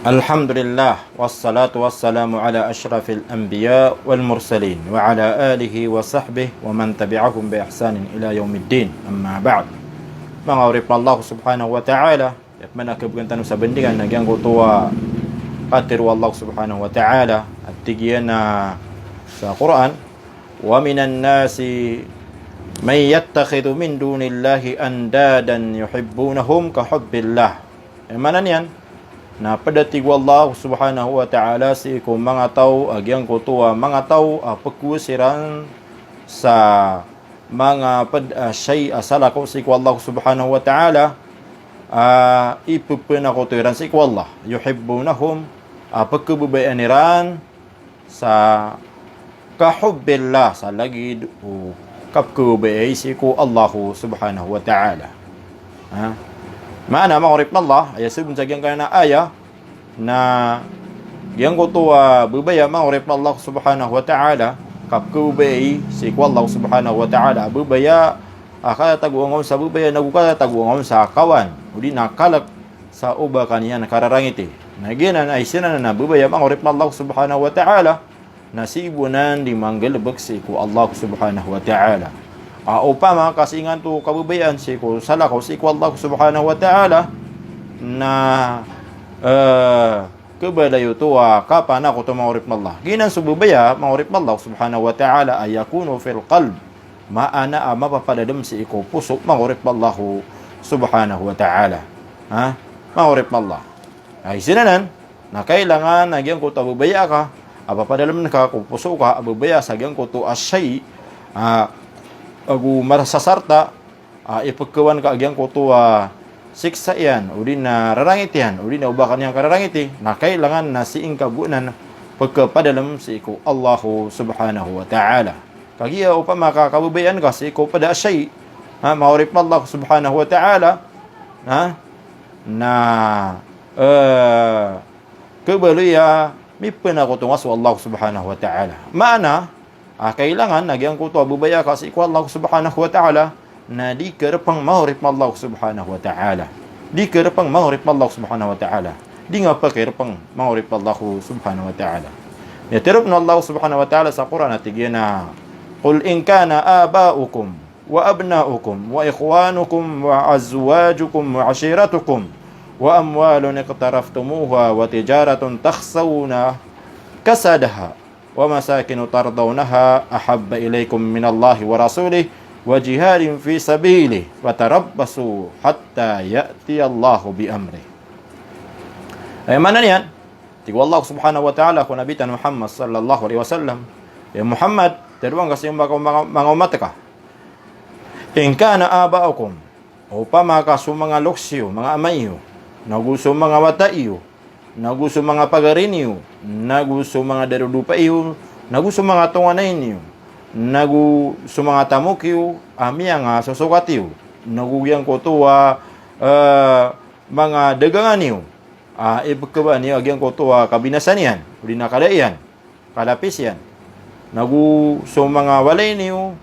Alhamdulillah wassalatu wassalamu ala asyrafil anbiya wal mursalin wa ala alihi wa sahbihi wa man tabi'ahum bi ihsanin ila yaumiddin. Amma ba'd. Mengawrip Allah Subhanahu wa ta'ala at manakabgantan sa bendingan nagyang kutuwa qatir Allah Subhanahu wa ta'ala at tigiyan na sa Quran wa minan nasi may yattakhidhu min dunillahi andadan yuhibbunahum ka hubbillah. Mana niyan? Na padatig Allah Subhanahu wa ta'ala si ko mga tao agyang kutuwa mga tao pagkusiran sa mga shay asala ko si ko Allah Subhanahu wa ta'ala ipupuna ko tuiran si ko Allah yuhibbunahum pagkububayaniran sa kahubbillah sa lagid o kapkubay si ko Allah Subhanahu wa ta'ala. Mana ma'urip Allah ay subun sa gyang kana aya na gyang ko bubaya ma'urip Allah Subhanahu wa ta'ala kapkubay si Allah Subhanahu wa ta'ala bubaya akataguangom sa bubaya nagukataguangom sa kawan udi nakalak sa uba kaniya nakararangiti naginan ay sinan na bubaya ma'urip Allah Subhanahu wa ta'ala nasibunan di manggalbek si Allah Subhanahu wa ta'ala. Upama kasingan to kabubayan si ko sala ko si ko Allah Subhanahu wa ta'ala na kabalayo to kapana ko to maurip Allah ginan sububaya maurip Allah Subhanahu wa ta'ala ayakunu fil qalb maana mapapadadam si ko puso maurip Allah Subhanahu wa ta'ala maurip Allah ay sinanan na kailangan nagyang ko tabubaya ka apapadalam ka ko puso ka abubaya sa gyang ko to asay agu marasasarta ipagkawan ka agyang ko to siksa yan o din na rarangit yan o din na ubakan yang kararangiti na kailangan na siing kabunan pagkapadalam si ko Allahu Subhanahu wa ta'ala kagiya upama kakabubayan ka si ko pada asay maurip Allah Subhanahu wa ta'ala na kabaloya mipena ko tungas Allah Subhanahu wa ta'ala maana kailangan nagyang ko to bubaya kasi ko Allah Subhanahu wa ta'ala na di kerpang maurip Allah Subhanahu wa ta'ala di kerpang maurip Allah Subhanahu wa ta'ala di nga pa kerpang maurip Allah Subhanahu wa ta'ala ya terap na Allah Subhanahu wa ta'ala sa Quran at na qul in kana aba'ukum wa abna'ukum wa ikhwanukum wa azwajukum wa ashiratukum wa amwalun iqtaraftumuha wa tijaratun takhsawna kasadaha wa masakinu tardawnaha ahabba ilaykum minallahi wa rasulih wa jihadin fi sabilih wa tarabbasu hatta ya'ti Allahu bi amrih. Ay mana niyan? Tigo Allah Subhanahu wa ta'ala ko nabitan Muhammad sallallahu alaihi wasallam. Ya Muhammad, teruang kasi mga umat ka. In kana aba'ukum upama ka mga luksyo, mga amayo, naguso mga wataiyo, naguso mga pagarinyo, naguso mga darudupaiyo, naguso mga tunganayniyo, naguso mga tamukyo, amiyang susukatiyo, nagugyan ko to mga daganganiyo, ibagkaban niyo, agyan ko to kabinasan yan, uli na kalaiyan, kalapis yan, naguso mga walay niyo,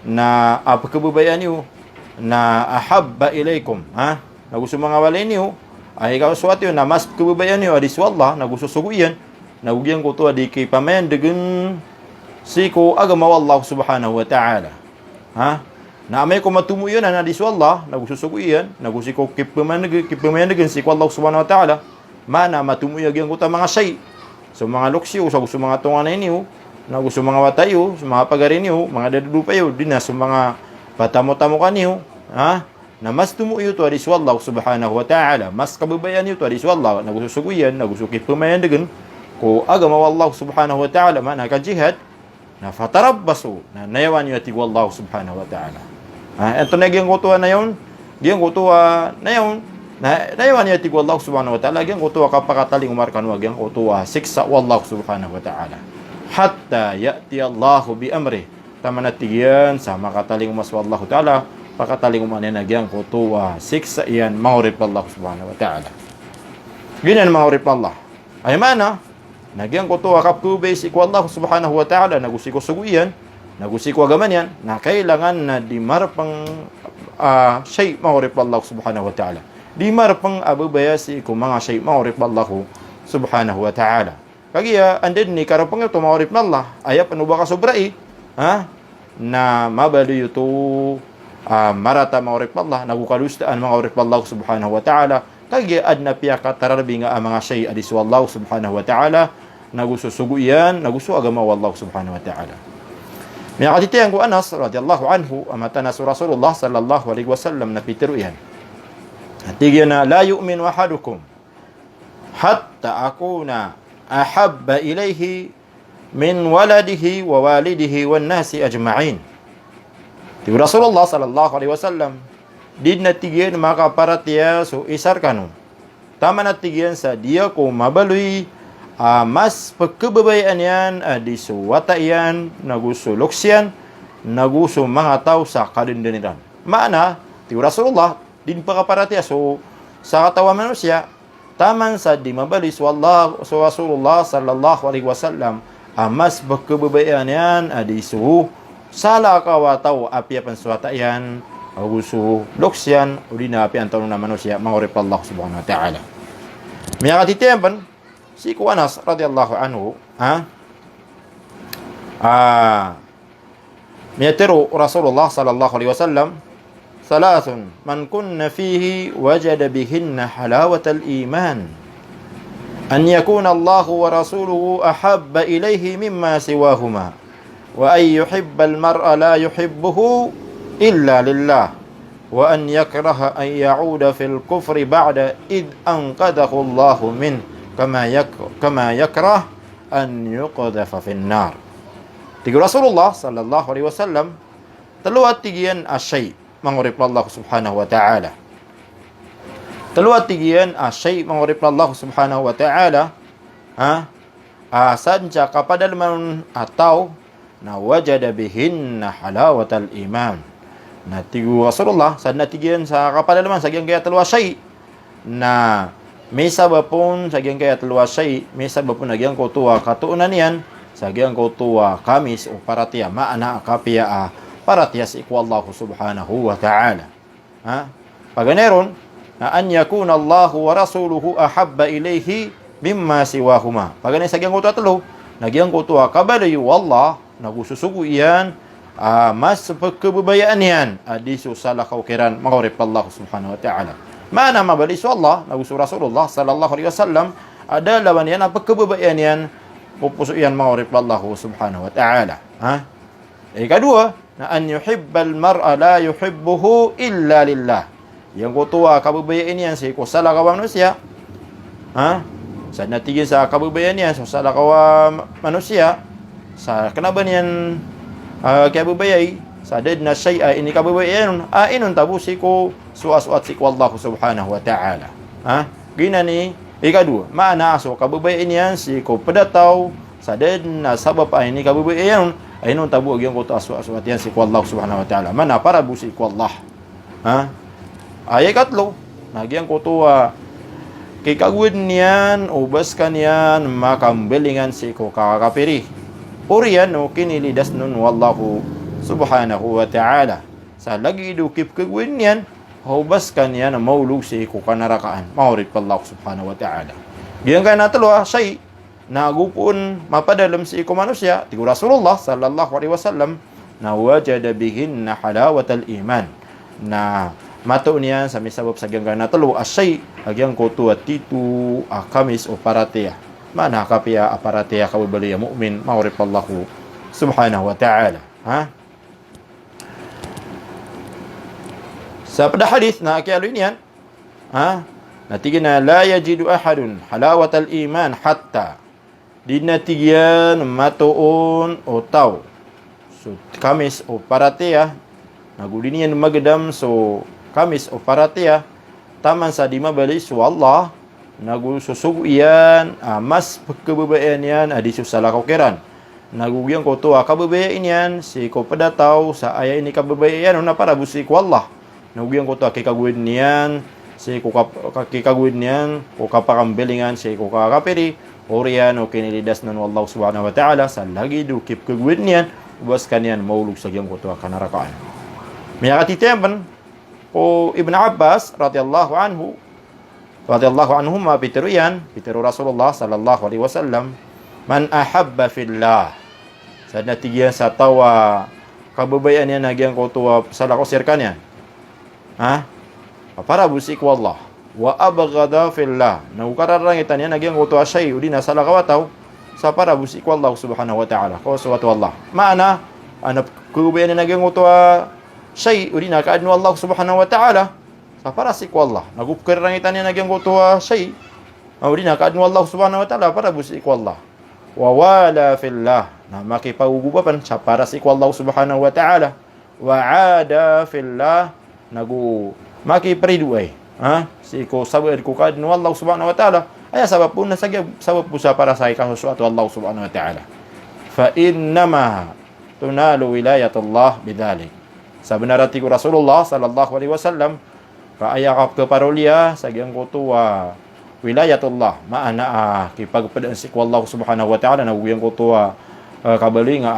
na pagkabubayan niyo, na ahabba ilaykum, naguso mga walay niyo, ay ikaw suwat yun na mas kababayan nyo adis wallah nagususuguyan nagugyan ko to adi kay pamayan dagan si ko agamaw Allah Subhanahu wa ta'ala na amay ko matumo yun na adis wallah nagususuguyan nagusiko kipamayan dagan si ko Allah Subhanahu wa ta'ala mana matumo yagyan ko ta mga say so mga luksyo sa gusto mga tunganay niyo na gusto mga watayo sa mga pagarin niyo mga dadupayo din na sa mga patamo-tamo ka niyo na mas tumuyo to adis wallah Subhanahu wa ta'ala mas kababayan ito adis wallah nagususuguyan nagusukit pumayan dagan ko agama wallah Subhanahu wa ta'ala man nakajihad na fatarabbasu na nayawan yu ati wallah Subhanahu wa ta'ala ito na gyang kutuwa na yun gyang kutuwa na yun nayawan yu ati wallah Subhanahu wa ta'ala gyang kutuwa kapakataling umarkan wag gyang kutuwa siksa wallah Subhanahu wa ta'ala hatta ya'ti Allahu bi amri tamanatiyan sa makataling umas wallahu ta'ala pakataling umanin nagyang kutuwa siksa iyan maurip Allah Subhanahu wa ta'ala ginan maurip Allah ay mana nagyang kutuwa kapkubay si Allah Subhanahu wa ta'ala nagusiko suguyan nagusiko agaman yan na kailangan na di marapang shay maurip Allah Subhanahu wa ta'ala di marapang abubaya si ko mga shay maurip Allah subhanahu wa ta'ala. Kaya andin ni karo pengeto maurip Allah aya penuh baka sobrai na mabali itu marata maurip Allah nagu kalustaan maurip Allah subhanahu wa ta'ala. Kaya adna piyaka tararbi nga mga shay adis wallahu subhanahu wa ta'ala nagu susugu iyan nagu su agama wallahu subhanahu wa ta'ala. May akatitiyan ko Anas radiyallahu anhu amata na Rasulullah sallallahu alaihi wasallam na pitiru iyan. Tigyan na la yu'minu ahadukum hatta akuna ahabba ilayhi min waladihi wa walidihi wan nasi ajma'in. Ti Rasulullah sallallahu alaihi wasallam did na tigyan maka paratia so isar kanu. Tama na tigyan sa dia ko mabalui mas pagkababayaan yan di suwata yan naguso loksyan naguso mga tao sa kadindaniran. Maana ti Rasulullah din pagkaparatia so sa katawa manusia taman sa di mabalis wallah so Rasulullah sallallahu alaihi wasallam mas pagkababayaan yan di su sala kawataw api apan suwata yan aguso loksyan o di na api ang tanong na manusia mangorip Allah subhanahu wa ta'ala. May akatitiyan si Anas radhiyallahu anhu miyatiru Rasulullah sallallahu alaihi wasallam thalathun man kunna fihi wajada bihinna halawatal iman an yakuna Allah wa rasuluhu ahabba ilayhi mimma siwahuma wa an yuhibba al-mar'a la yuhibbuhu illa lillah wa an yakraha an ya'uda fil kufri ba'da id anqadahu Allah min kama yakrah an yuqdafa fin nar. Tiga Rasulullah sallallahu alaihi wasallam teluat tigian asyai mangurip Allah subhanahu wa ta'ala. Teluat tigian asyai mangurip Allah subhanahu wa ta'ala sanca kapada man atau na wajada bihinna halawatal iman. Na tiga Rasulullah sadna tigian sa kapada man sagyang kaya teluat asyai na may sabapon sagyang kaya teluat asyai may sabapon nagyang kotua katuunan yan sagyang kotua kamis o paratia maana kapia paratia si iku Allah subhanahu wa ta'ala. Paganeron na an yakuna Allah wa rasuluhu ahabba ilayhi mimma siwahuma. Paganay sagyang kotua telo nagyang kotua kabalayu Allah nagususugu iyan mas pagkababayaan yan adiso sa lakawkiran mangorip Allah subhanahu wa ta'ala. Mana mabalis Allah nagusu Rasulullah sallallahu alaihi wasallam ada lawan yan ang pagkababayaan yan pupuso yan mangorip Allah subhanahu wa ta'ala. Kedua na an yuhibbal mar'a la yuhibbuhu illa lillah. Yang kutua kababayaan yan sa kusala kawa manusia sa natigin sa kababayaan yan sa kusala kawa manusia sa kanaban yan kababayay sa dad na syai'a ini kababayaan inon tabusi ko suas-suat si Allah subhanahu wa ta'ala. Ginani ikadua maana aso kababayaan yan si ko pedataw sa dad na sabab ini kababayaan inon tabu agyang ko suas-suat yan si Allah subhanahu wa ta'ala. Mana para busi ko Allah. Ikatlo nagyang ko tuwa kay kagwid niyan ubas kanyan makambelingan si ko kakapiri. Uriyan o kinilidas nun wallahu subhanahu wa ta'ala. Sa lagi idukip kagwin yan, hubas kanyan na maulog si ko kanarakaan. Maurit pa Allah subhanahu wa ta'ala. Diyan ka natalo say nagupun mapadalam si ko manusia. Tigo Rasulullah sallallahu alaihi wasallam na wajada bihin na halawatal iman. Na mato niyan sa misabab sa giyang ka natalo asay agyang kotu at titu kamis o paratea. Mana kapia aparatia kababaliya mu'min ma'urip Allah subhanahu wa ta'ala. Sa pada hadith na akialo niyan natigin na la yajidu ahadun halawatal iman hatta di natigyan matuon o tao so kamis o paratia naguli niyan magdam so kamis o paratia taman sa di mabali so Allah nagususugo iyan mas pagkababayaan yan adiso sa lakawkiran nagugyang ko to kababayaan yan si ko padataw sa aya ini kababayaan na para busi ko Allah nagugyang ko to kikagwid niyan si ko kikagwid niyan ko kapakambelingan si ko kakapiri oriyan o kinilidas nan wallahu subhanahu wa ta'ala sa lagi dukip kagwid niyan ubas kanyan maulog sa gyang ko to kanarakaan. May akatitempan ko Ibn Abbas radiyallahu anhu radhiyallahu anhum pitiru Rasulullah sallallahu alaihi wasallam, man ahabba fillah. Sana tiga sa tawa kababayan yan nagyang ko tuwa salah ko sirkan yan. Ha? Para busik wallah. Wa abghada fillah. Naukararangitan yan nagyang ko tuwa shay udi na salah kawataw sa para busik wallah subhanahu wa ta'ala. Ko suwat wallah. Maana anap kababayan yan nagyang ko tuwa shay udi na kaadnu Allah subhanahu wa ta'ala sa para sik wallah. Nagukararangitan yan nagyang ko tuwa shay udi na kaadnu Allah subhanahu wa ta'ala para busik wallah. Wa wala fillah. Na makipaugubapan sa para si Allah subhanahu wa ta'ala. Wa ada fillah. Nagu makiperidu ay. Ha? Si ko sabad ko kadno Allah subhanahu wa ta'ala. Ay sabab po na sabab po sa para sa ikasusuatu Allah subhanahu wa ta'ala. Fa innama tunalu wilayatullah bidhalik. Sa benarati ko Rasulullah sallallahu alaihi wasallam. Kaayakap keparulia sa giyang kutuwa wilayatullah. Maana kipagpadaan si Allah subhanahu wa ta'ala. Naguyang kutuwa kabali nga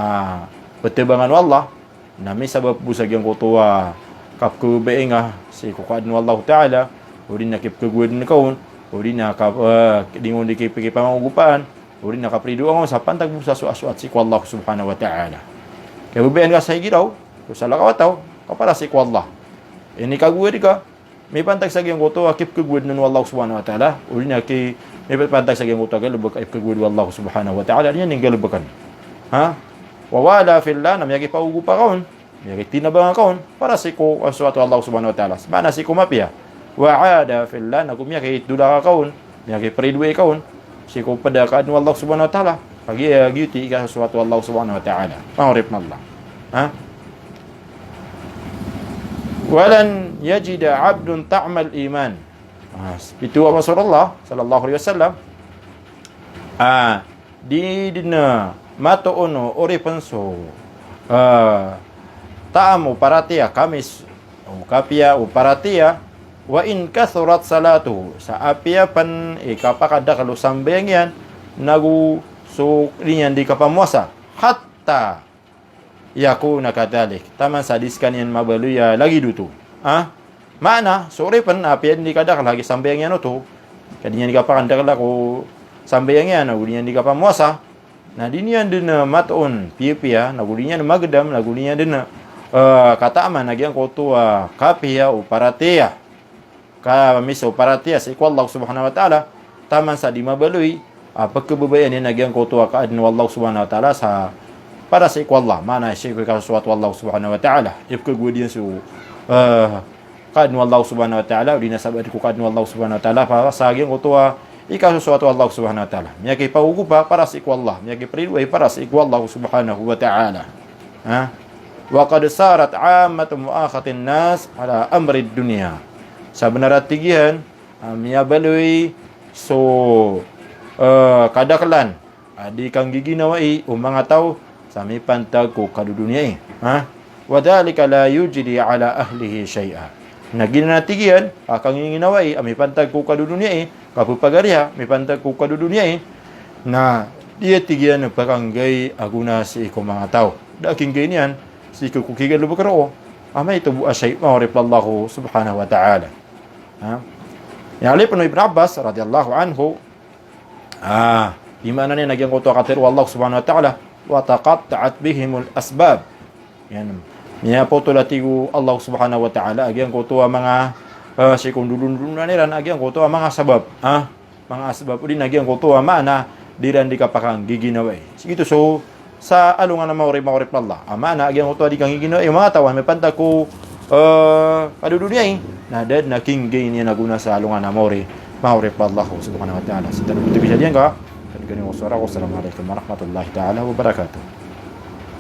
pertimbangan Allah nami sabab busag yang kutuwa kap kubai nga si kukaadnu Allah Ta'ala uri na kip kagudin kaun uri na kap dingon di kip pamanggupan uri na kapridu ang sa pantag busa suat si Allah subhanahu wa ta'ala kaya bubayan ka sa higiraw kusala kawataw kapara si Allah ini kagud ka may pantag sa yang kutuwa kip kagudin Allah subhanahu wa ta'ala uri na ki may pantag sa yang kutuwa galubag kip kagud Allah subhanahu wa ta'ala yan yung galubagan. Ha? Wawala fillah na miyagi paugupa kaon. Miyagi tinabang kaon para si ko suatu Allah subhanahu wa ta'ala. Mana si kumapia. Wa'ada fillah na kumiyagi dula kaon. Miyagi peridwe kaon. Si ko pada kaadnu Allah subhanahu wa ta'ala. Pagi giti ka suatu Allah subhanahu wa ta'ala. Pangurip na Allah. Ha? Walan yajida abdun ta'mal iman. Itu Rasulullah sallallahu alaihi wasallam. Di dina mato ono ori penso taamu paratia kamis kapia uparatia wa in kathurat salatu sa apia pan kapakada kalau sambeng yan nagu so rinyan di kapamuasa hatta yakuna kadalik taman sadiskan yan mabaluya lagi dutu mana sore pan apia di kada lagi sambeng yan to kadinya di kapakada ko sambeng yan nagu rinyan di kapamuasa. Nah dinian dina maton pia nagulinya na magdam nagulinya dina kata aman nagyang kotua kapia uparatia ka misa uparatia sa ikwa Allah subhanahu wa ta'ala taman sa di mabalui pagkababayan ni nagyang kotua kaadnu Allah subhanahu wa ta'ala sa para sa ikwa Allah mana siya ka suwatu Allah subhanahu wa ta'ala ipkagudian su kaadnu Allah subhanahu wa ta'ala di nasabad ko kaadnu Allah subhanahu wa ta'ala para sa nagyang kotua ikaw sesuatu Allah subhanahu wa ta'ala miyagi paugupa para sa ikwa Allah miyagi peridway para sa ikwa Allah subhanahu wa ta'ala wa qad sarat ammatu muakhatin nas ala amri dunia sa benarat tigihan miyabaloy so kadaklan di kang giginawai mga tao sa may pantag ko kadudunya wa dhalika la yujdi ala ahlihi shay'a naginatigihan kang ginawai may pantag ko kadudunya kapupagariha may pantag ko kadudunya na dia tigian pakanggay aguna si ko mga tao daking ganyan si kukigan lubukaro amay tubu asay ma'rif Allah subhanahu wa ta'ala ya ali Ibn Abbas radhiyallahu anhu di mana niya nagyang kuto katir Allah subhanahu wa ta'ala wa taqatta'at bihimul asbab yan niya po tulatigo Allah subhanahu wa ta'ala agyang kuto mga si kung dulun-dulun na niran agyang kuto mga sabab mga asbab din agyang kuto mana diran di kapakang giginaway sigito so sa alungan na maurip Allah mana agyang kuto di kang giginaway mga tawan may panta ko kadudunya na dad na king gain niya naguna sa alungan na maurip Allah subhanahu wa ta'ala sa tanong ito bisa diyan ka kanigani wasara wassalamualaikum warahmatullahi ta'ala wabarakatuh